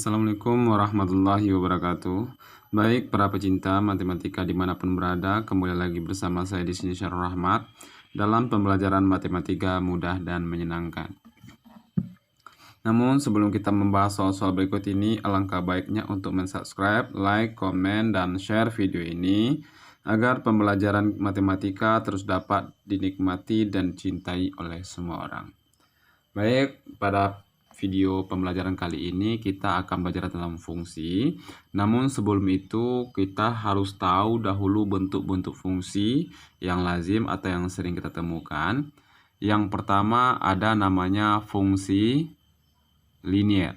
Assalamualaikum warahmatullahi wabarakatuh. Baik, para pecinta matematika dimanapun berada, kembali lagi bersama saya di sini Syarul Rahmat dalam pembelajaran matematika mudah dan menyenangkan. Namun sebelum kita membahas soal-soal berikut ini, alangkah baiknya untuk mensubscribe, like, komen, dan share video ini agar pembelajaran matematika terus dapat dinikmati dan dicintai oleh semua orang. Baik, pada video pembelajaran kali ini kita akan belajar tentang fungsi. Namun sebelum itu kita harus tahu dahulu bentuk-bentuk fungsi yang lazim atau yang sering kita temukan. Yang pertama ada namanya fungsi linier.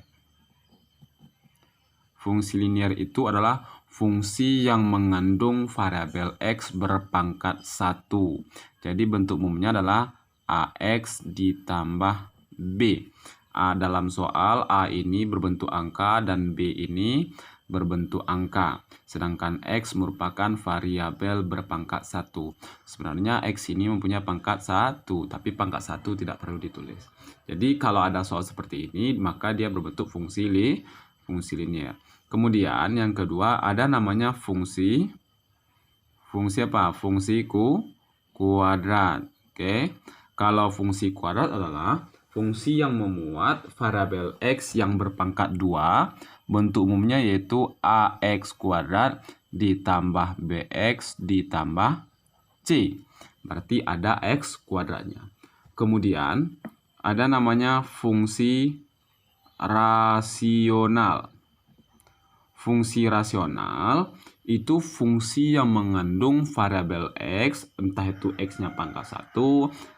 Fungsi linier itu adalah fungsi yang mengandung variabel X berpangkat 1. Jadi bentuk umumnya adalah AX ditambah B. Dalam soal A ini berbentuk angka dan B ini berbentuk angka. Sedangkan X merupakan variabel berpangkat 1. Sebenarnya X ini mempunyai pangkat 1, tapi pangkat 1 tidak perlu ditulis. Jadi kalau ada soal seperti ini, maka dia berbentuk fungsi linier. Kemudian yang kedua ada namanya fungsi apa? Fungsi kuadrat. Oke. Kalau fungsi kuadrat adalah fungsi yang memuat variabel X yang berpangkat 2, bentuk umumnya yaitu AX kuadrat ditambah BX ditambah C. Berarti ada X kuadratnya. Kemudian ada namanya fungsi rasional. Fungsi rasional itu fungsi yang mengandung variabel X, entah itu X-nya pangkat 1,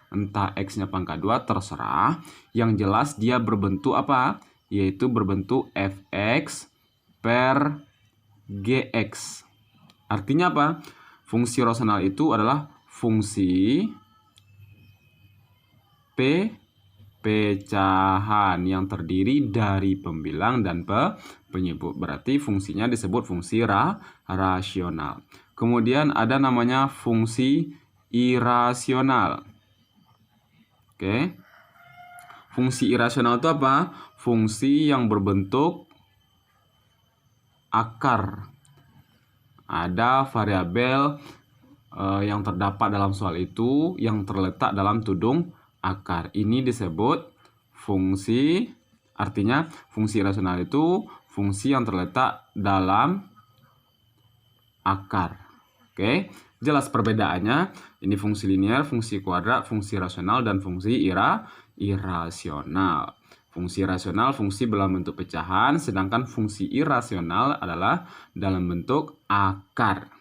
entah X-nya pangkat 2, terserah. Yang jelas dia berbentuk apa? Yaitu berbentuk Fx per Gx. Artinya apa? Fungsi rasional itu adalah fungsi pecahan yang terdiri dari pembilang dan penyebut. Berarti fungsinya disebut fungsi rasional. Kemudian ada namanya fungsi irasional. Oke. Fungsi irasional itu apa? Fungsi yang berbentuk akar. Ada variabel yang terdapat dalam soal itu yang terletak dalam tudung akar. Ini disebut fungsi, artinya fungsi rasional itu fungsi yang terletak dalam akar. Oke, jelas perbedaannya. Ini fungsi linier, fungsi kuadrat, fungsi rasional, dan fungsi irasional. Fungsi rasional fungsi dalam bentuk pecahan, sedangkan fungsi irasional adalah dalam bentuk akar.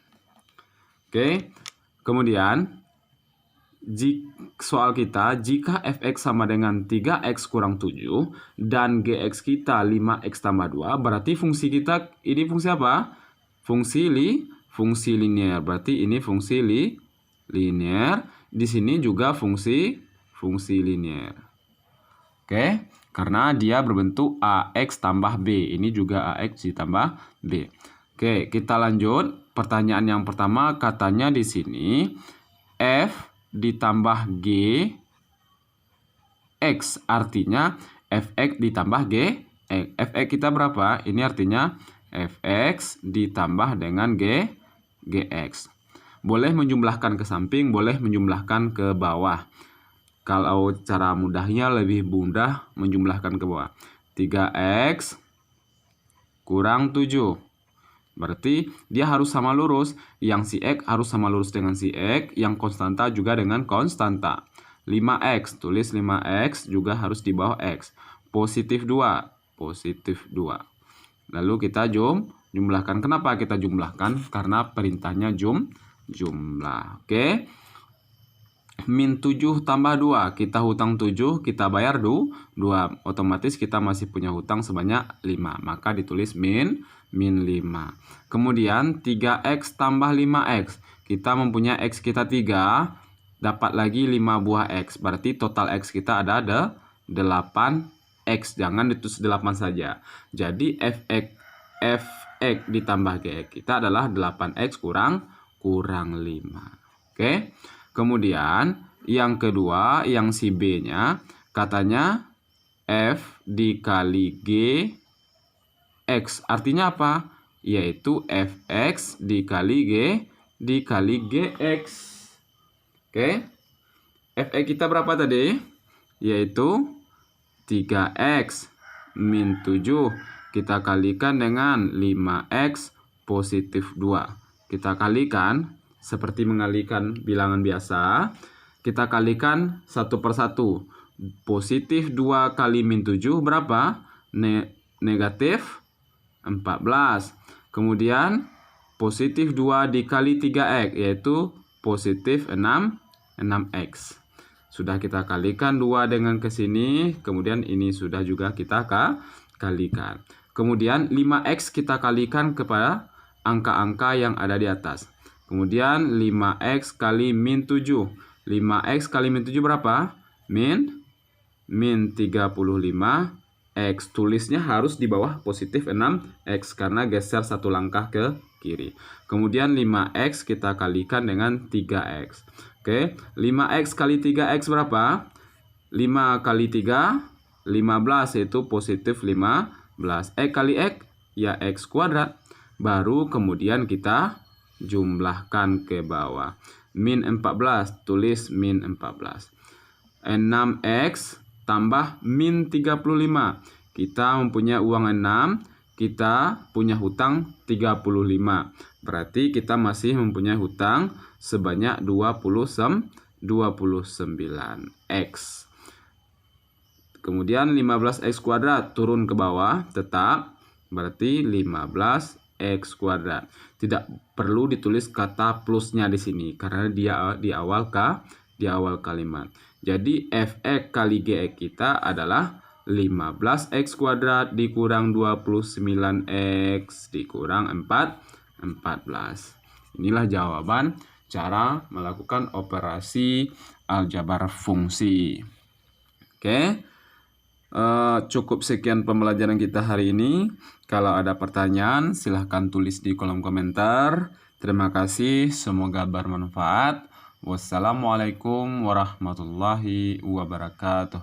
Oke, kemudian soal kita, jika fx sama dengan 3x kurang 7 dan gx kita 5x tambah 2, berarti fungsi kita ini fungsi apa? Fungsi linier. Berarti ini fungsi linier. Di sini juga fungsi linier. Oke, karena dia berbentuk AX tambah B. Ini juga AX ditambah B. Oke, kita lanjut. Pertanyaan yang pertama katanya di sini F ditambah G X, artinya Fx ditambah G X. Fx kita berapa? Ini artinya Fx ditambah dengan Gx. Boleh menjumlahkan ke samping, boleh menjumlahkan ke bawah. Kalau cara mudahnya lebih mudah menjumlahkan ke bawah. 3x kurang 7. Berarti dia harus sama lurus. Yang si X harus sama lurus dengan si X. Yang konstanta juga dengan konstanta. 5x. Tulis 5x juga harus di bawah X. Positif 2. Positif 2. Lalu kita jumlahkan. Kenapa kita jumlahkan? Karena perintahnya jumlah. Oke. Min 7 tambah 2. Kita hutang 7, kita bayar 2. Otomatis kita masih punya hutang sebanyak 5. Maka ditulis min 5. Kemudian 3x tambah 5x. Kita mempunyai x kita 3. Dapat lagi 5 buah x. Berarti total x kita ada 8x. Jangan ditulis 8 saja. Jadi fx ditambah gx kita adalah 8x kurang 5. Oke. Kemudian yang kedua, yang si B-nya katanya F dikali G X. Artinya apa? Yaitu Fx dikali GX. Oke. Fx kita berapa tadi? Yaitu 3X min 7. Kita kalikan dengan 5X positif 2. Kita kalikan seperti mengalikan bilangan biasa. Kita kalikan satu per satu. Positif 2 kali min 7 berapa? Negatif 14. Kemudian positif 2 dikali 3X yaitu positif 6X. Sudah kita kalikan 2 dengan kesini. Kemudian ini sudah juga kita kalikan. Kemudian 5X kita kalikan kepada angka-angka yang ada di atas. Kemudian 5X kali min 7. 5X kali min 7 berapa? Min 35. X. Tulisnya harus di bawah positif 6X karena geser satu langkah ke kiri. Kemudian 5X kita kalikan dengan 3X. Oke, 5X kali 3X berapa? 5 kali 3, 15 yaitu positif 15. X kali X, ya X kuadrat. Baru kemudian kita jumlahkan ke bawah. Min 14, tulis min 14. 6X tambah min 35. Kita mempunyai uang 6, kita punya hutang 35. Berarti kita masih mempunyai hutang sebanyak 29X. Kemudian 15X kuadrat turun ke bawah tetap, berarti 15X kuadrat. Tidak perlu ditulis kata plusnya di sini karena dia di awal kalimat. Jadi Fx kali Gx kita adalah 15X kuadrat dikurang 29X dikurang 14. Inilah jawaban cara melakukan operasi aljabar fungsi. Oke. Cukup sekian pembelajaran kita hari ini. Kalau ada pertanyaan silahkan tulis di kolom komentar. Terima kasih, semoga bermanfaat. Wassalamualaikum warahmatullahi wabarakatuh.